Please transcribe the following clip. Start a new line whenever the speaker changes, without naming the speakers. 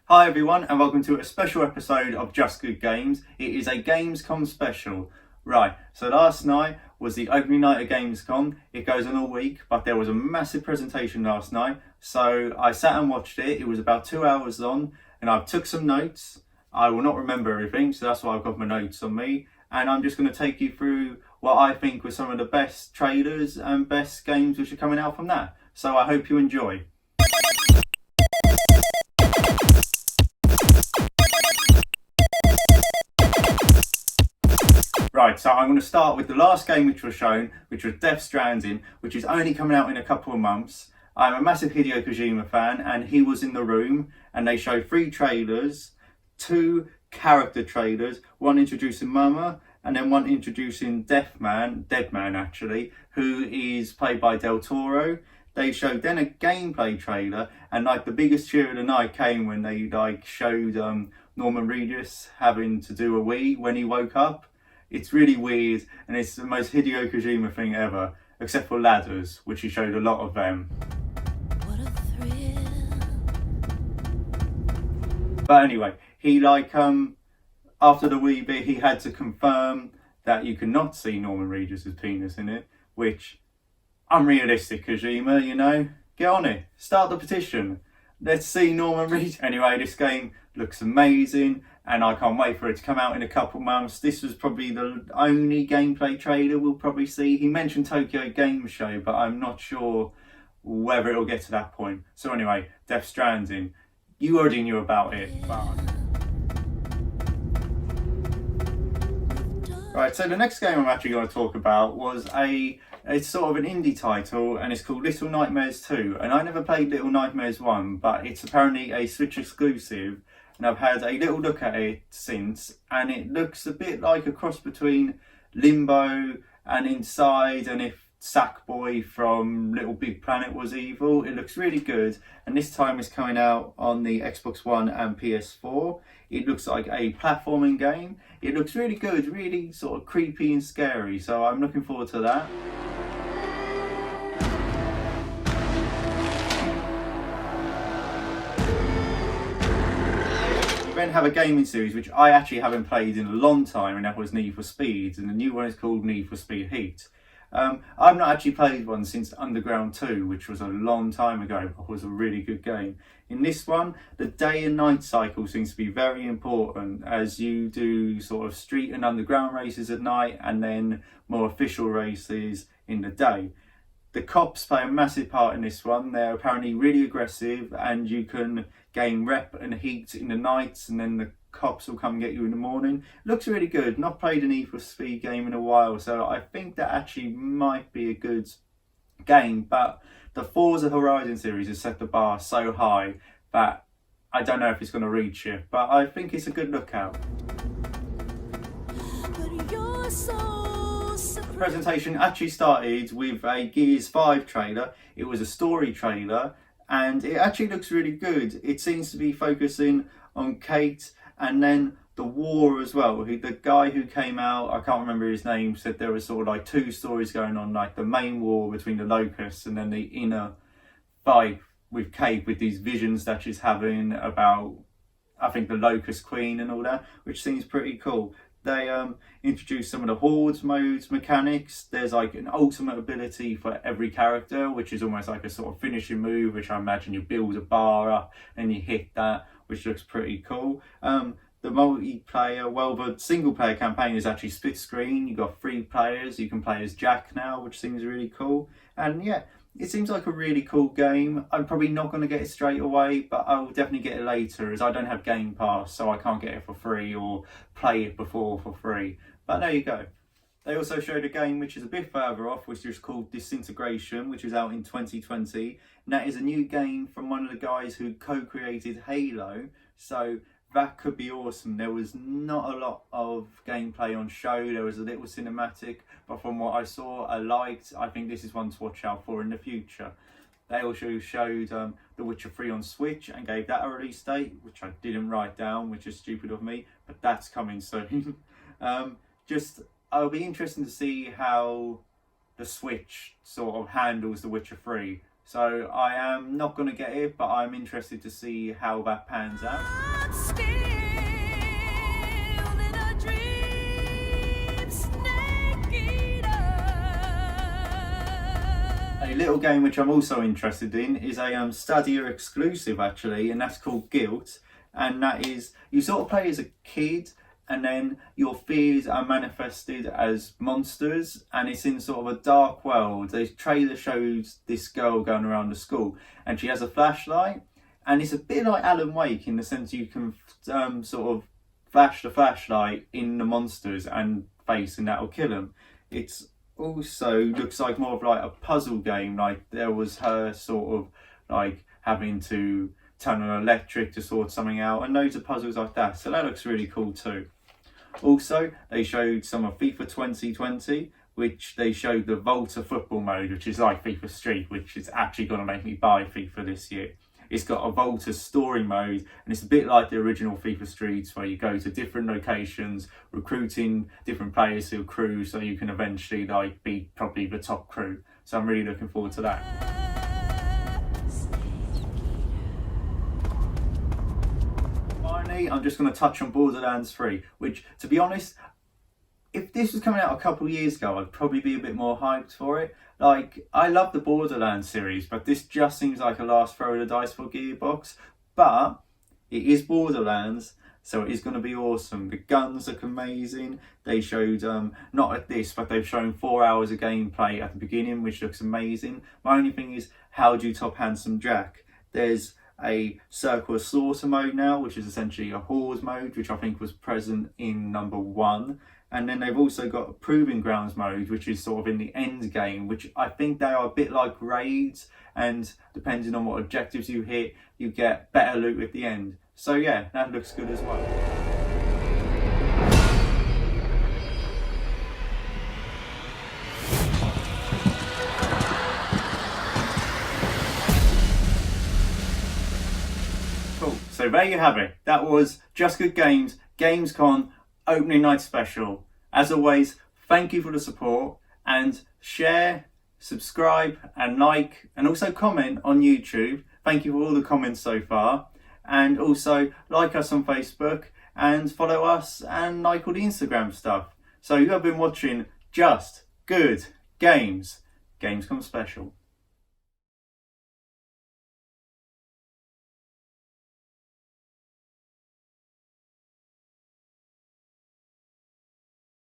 Hi everyone and welcome to a special episode of Just Good Games. It is a Gamescom special. Right, so last night was the opening night of Gamescom. It goes on all week, but there was a massive presentation last night. So I sat and watched it. It was about 2 hours long and I took some notes. I will not remember everything, so that's why I've got my notes on me. And I'm just going to take you through what I think were some of the best trailers and best games which are coming out from that. So I hope you enjoy. Right, so I'm going to start with the last game which was shown, which was Death Stranding, which is only coming out in a couple of months. I'm a massive Hideo Kojima fan, and he was in the room, and they showed 3 trailers, 2 character trailers, one introducing Mama, and then one introducing Dead Man actually, who is played by Del Toro. They showed then a gameplay trailer, and like the biggest cheer of the night came when they showed Norman Reedus having to do a wee when he woke up. It's really weird, and it's the most Hideo Kojima thing ever, except for ladders, which he showed a lot of them.
What a thrill.
But anyway, he after the wee bit, he had to confirm that you cannot see Norman Reedus' penis in it, which, unrealistic Kojima, you know? Get on it, start the petition. Let's see Norman Reedus. Anyway, this game looks amazing, and I can't wait for it to come out in a couple months. This was probably the only gameplay trailer we'll probably see. He mentioned Tokyo Game Show, but I'm not sure whether it'll get to that point. So anyway, Death Stranding. You already knew about it, but... Right, so the next game I'm actually going to talk about was it's sort of an indie title, and it's called Little Nightmares 2. And I never played Little Nightmares 1, but it's apparently a Switch exclusive. And I've had a little look at it since, and it looks a bit like a cross between Limbo and Inside, and if Sackboy from Little Big Planet was evil. It looks really good, and this time it's coming out on the Xbox One and PS4. It looks like a platforming game. It looks really good, really sort of creepy and scary, so I'm looking forward to that. Then have a gaming series which I actually haven't played in a long time, and that was Need for Speed, and the new one is called Need for Speed Heat. I've not actually played one since Underground 2, which was a long time ago, but was a really good game. In this one, the day and night cycle seems to be very important, as you do sort of street and underground races at night, and then more official races in the day. The cops play a massive part in this one. They're apparently really aggressive, and you can gain rep and heat in the nights, and then the cops will come and get you in the morning. Looks really good. Not played an Need for Speed game in a while, so I think that actually might be a good game. But the Forza Horizon series has set the bar so high that I don't know if it's going to reach it, but I think it's a good lookout.
But you're so surprised.
The presentation actually started with a Gears 5 trailer. It was a story trailer, and it actually looks really good. It seems to be focusing on Kate and then the war as well. The guy who came out, I can't remember his name, said there was sort of like 2 stories going on, like the main war between the Locusts and then the inner fight with Kate, with these visions that she's having about, I think, the Locust Queen and all that, which seems pretty cool. They introduced some of the Horde modes mechanics. There's like an ultimate ability for every character, which is almost like a sort of finishing move, which I imagine you build a bar up and you hit that, which looks pretty cool. The multiplayer, the single player campaign is actually split screen. You've got 3 players. You can play as Jack now, which seems really cool. And yeah, it seems like a really cool game. I'm probably not going to get it straight away, but I'll definitely get it later, as I don't have Game Pass, so I can't get it for free or play it before for free. But there you go. They also showed a game which is a bit further off, which is called Disintegration, which is out in 2020. And that is a new game from one of the guys who co-created Halo. So that could be awesome. There was not a lot of gameplay on show. There was a little cinematic, but from what I saw, I liked. I think this is one to watch out for in the future. They also showed The Witcher 3 on Switch and gave that a release date, which I didn't write down, which is stupid of me, but that's coming soon. It'll be interesting to see how the Switch sort of handles The Witcher 3. So I am not going to get it, but I'm interested to see how that pans out.
Still in a dream, snake eater.
A little game which I'm also interested in is a Stadia exclusive actually, and that's called Guilt. And that is, you sort of play as a kid, and then your fears are manifested as monsters, and it's in sort of a dark world. The trailer shows this girl going around the school, and she has a flashlight, and it's a bit like Alan Wake in the sense you can sort of flash the flashlight in the monsters and face, and that'll kill them. It's also looks like more of like a puzzle game, like there was her sort of like having to turn on electric to sort something out, and loads of puzzles like that, so that looks really cool too. Also, they showed some of FIFA 2020, which they showed the Volta football mode, which is like FIFA Street, which is actually going to make me buy FIFA this year. It's got a Volta story mode, and it's a bit like the original FIFA Streets, where you go to different locations, recruiting different players to a crew, so you can eventually like be probably the top crew. So I'm really looking forward to that. I'm just going to touch on Borderlands 3, which, to be honest, if this was coming out a couple of years ago, I'd probably be a bit more hyped for it. Like, I love the Borderlands series, but this just seems like a last throw of the dice for Gearbox. But it is Borderlands, so it is going to be awesome. The guns look amazing. They showed, not at this, but they've shown 4 hours of gameplay at the beginning, which looks amazing. My only thing is, how do you top Handsome Jack? There's a Circle of Slaughter mode now, which is essentially a Horde mode, which I think was present in number 1. And then they've also got a Proving Grounds mode, which is sort of in the end game, which I think they are a bit like raids, and depending on what objectives you hit, you get better loot at the end. So yeah, that looks good as well. So there you have it. That was Just Good Games, Gamescom opening night special. As always, thank you for the support, and share, subscribe and like, and also comment on YouTube. Thank you for all the comments so far. And also like us on Facebook and follow us and like all the Instagram stuff. So you have been watching Just Good Games, Gamescom special.